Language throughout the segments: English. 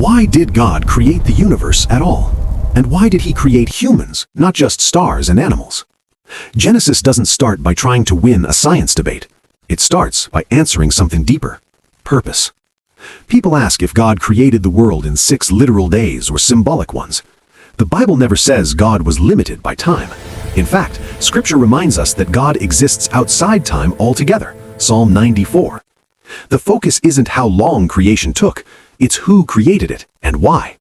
Why did God create the universe at all? And why did he create humans, not just stars and animals? Genesis doesn't start by trying to win a science debate. It starts by answering something deeper: purpose. People ask if God created the world in 6 literal days or symbolic ones. The Bible never says God was limited by time. In fact, Scripture reminds us that God exists outside time altogether. Psalm 94. The focus isn't how long creation took, it's who created it and why.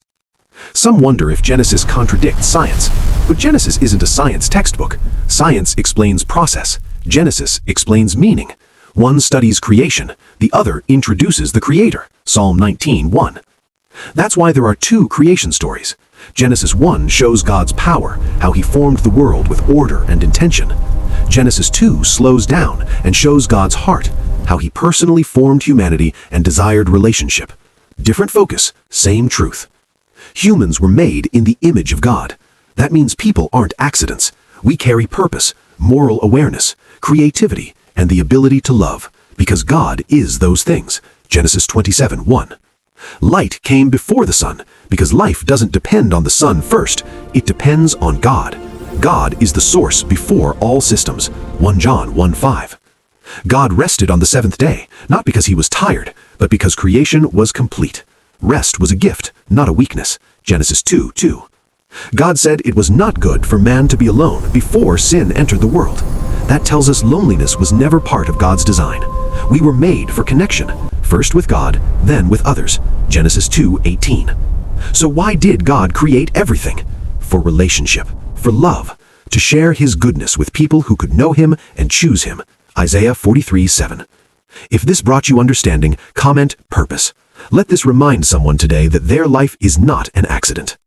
Some wonder if Genesis contradicts science, but Genesis isn't a science textbook. Science explains process. Genesis explains meaning. One studies creation, the other introduces the Creator. Psalm 19:1. That's why there are 2 creation stories. Genesis 1 shows God's power, how he formed the world with order and intention. Genesis 2 slows down and shows God's heart, how he personally formed humanity and desired relationship. Different focus, same truth. Humans were made in the image of God. That means people aren't accidents. We carry purpose, moral awareness, creativity, and the ability to love, because God is those things. Genesis 27:1. Light came before the sun, because life doesn't depend on the sun first, it depends on God. God is the source before all systems. 1 John 1:5. God rested on the 7th day, not because he was tired, but because creation was complete. Rest was a gift, not a weakness. Genesis 2:2. God said it was not good for man to be alone before sin entered the world. That tells us loneliness was never part of God's design. We were made for connection, first with God, then with others. Genesis 2:18. So why did God create everything? For relationship, for love, to share his goodness with people who could know him and choose him. Isaiah 43:7. If this brought you understanding, comment purpose. Let this remind someone today that their life is not an accident.